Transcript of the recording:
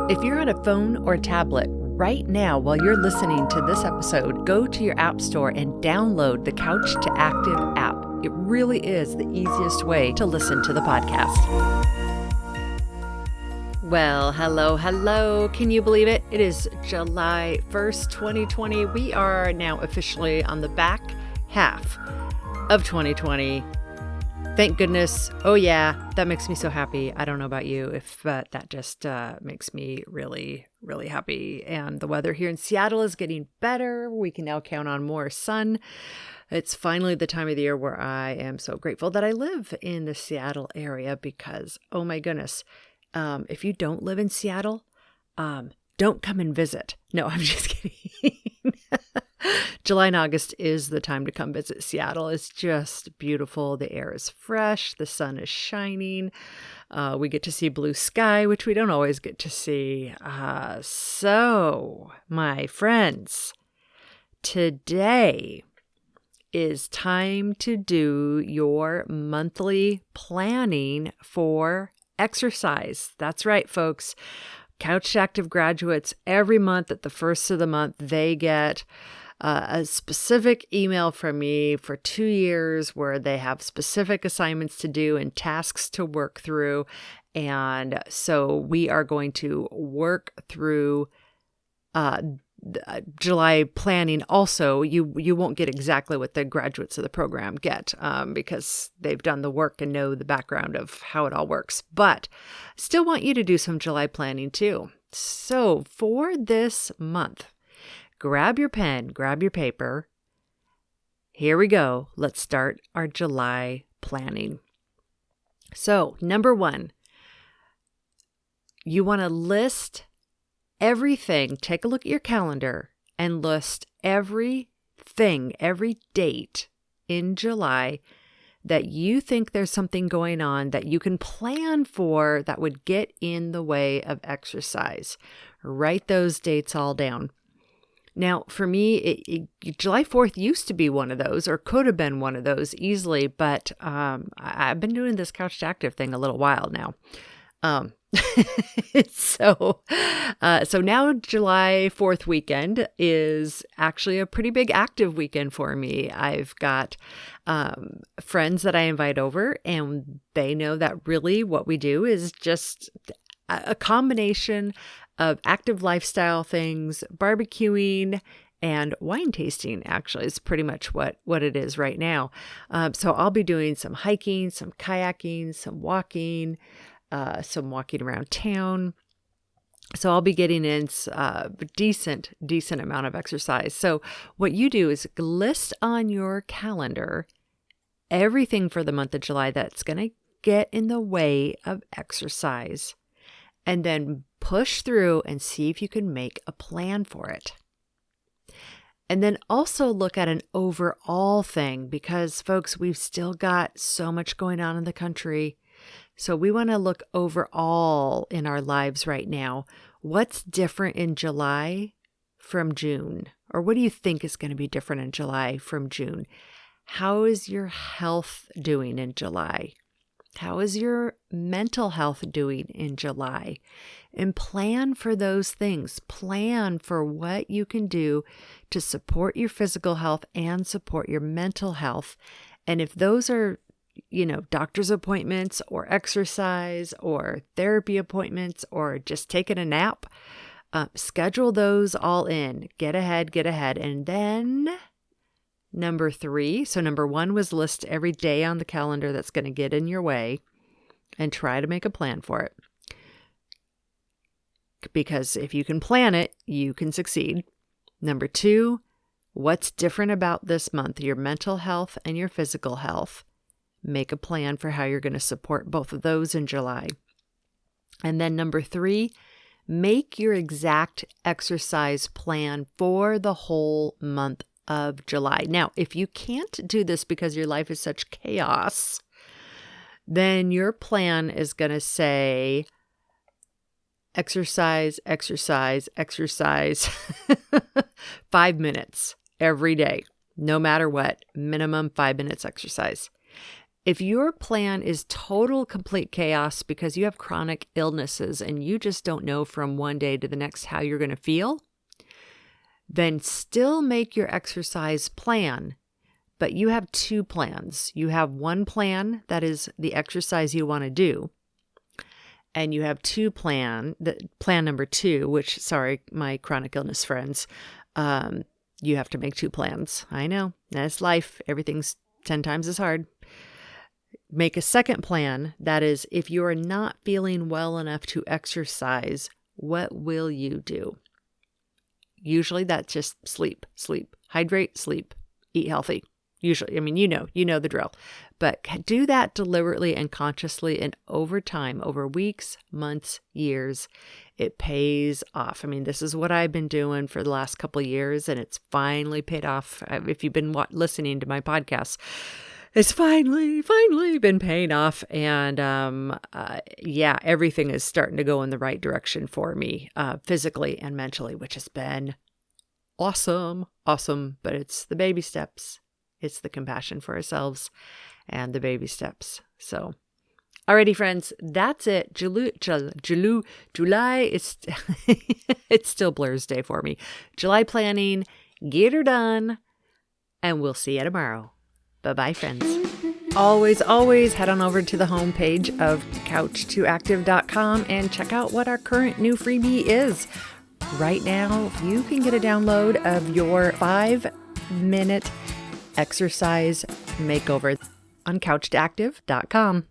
If you're on a phone or tablet right now while you're listening to this episode, go to your app store and download the Couch to Active app. It really is the easiest way to listen to the podcast. Well, hello. Can you believe it? It is July 1st, 2020. We are now officially on the back half of 2020. Thank goodness. Oh yeah, that makes me so happy. I don't know about you, but that just makes me really, really happy. And the weather here in Seattle is getting better. We can now count on more sun. It's finally the time of the year where I am so grateful that I live in the Seattle area because, oh my goodness, if you don't live in Seattle, don't come and visit. No, I'm just kidding. July and August is the time to come visit Seattle. It's just beautiful. The air is fresh. The sun is shining. We get to see blue sky, which we don't always get to see. So, my friends, today is time to do your monthly planning for exercise. That's right, folks. Couch Active graduates, every month at the first of the month, they get a specific email from me for 2 years where they have specific assignments to do and tasks to work through. And so we are going to work through July planning. Also, you won't get exactly what the graduates of the program get because they've done the work and know the background of how it all works. But still want you to do some July planning too. So for this month, grab your pen, grab your paper. Here we go. Let's start our July planning. So, number one, you want to list everything. Take a look at your calendar and list everything, every date in July that you think there's something going on that you can plan for that would get in the way of exercise. Write those dates all down. Now, for me, July 4th used to be one of those, or could have been one of those easily, but I've been doing this Couch to Active thing a little while now. So now July 4th weekend is actually a pretty big active weekend for me. I've got friends that I invite over, and they know that really what we do is just a combination of active lifestyle things, barbecuing, and wine tasting. Actually, is pretty much what it is right now. So I'll be doing some hiking, some kayaking, some walking around town. So I'll be getting in a decent amount of exercise. So what you do is list on your calendar everything for the month of July that's going to get in the way of exercise, and then push through and see if you can make a plan for it. And then also look at an overall thing because, folks, we've still got so much going on in the country. So we want to look overall in our lives right now. What's different in July from June? Or what do you think is going to be different in July from June? How is your health doing in July? How is your mental health doing in July? And plan for those things. Plan for what you can do to support your physical health and support your mental health. And if those are doctor's appointments or exercise or therapy appointments or just taking a nap, schedule those all in. Get ahead. And then number 3. So number 1 was list every day on the calendar that's going to get in your way and try to make a plan for it. Because if you can plan it, you can succeed. Number 2, what's different about this month? Your mental health and your physical health. Make a plan for how you're going to support both of those in July. And then number 3, make your exact exercise plan for the whole month of July. Now, if you can't do this because your life is such chaos, then your plan is going to say exercise, 5 minutes every day, no matter what, minimum 5 minutes exercise. If your plan is total complete chaos because you have chronic illnesses and you just don't know from one day to the next how you're going to feel, then still make your exercise plan. But you have two plans. You have one plan that is the exercise you want to do. And you have plan number two, which, sorry, my chronic illness friends, you have to make two plans. I know, that's life. Everything's 10 times as hard. Make a second plan. That is, if you are not feeling well enough to exercise, what will you do? Usually that's just sleep, hydrate, sleep, eat healthy. Usually, I mean, you know the drill, but do that deliberately and consciously and over time, over weeks, months, years, it pays off. I mean, this is what I've been doing for the last couple of years, and it's finally paid off. If you've been listening to my podcasts, it's finally been paying off. And everything is starting to go in the right direction for me, physically and mentally, which has been awesome. But it's the baby steps. It's the compassion for ourselves and the baby steps. So, alrighty, friends, that's it. July, it's it still blurs day for me. July planning, get her done, and we'll see you tomorrow. Bye-bye, friends. Always head on over to the homepage of couch2active.com and check out what our current new freebie is. Right now, you can get a download of your 5-minute exercise makeover on couch2active.com.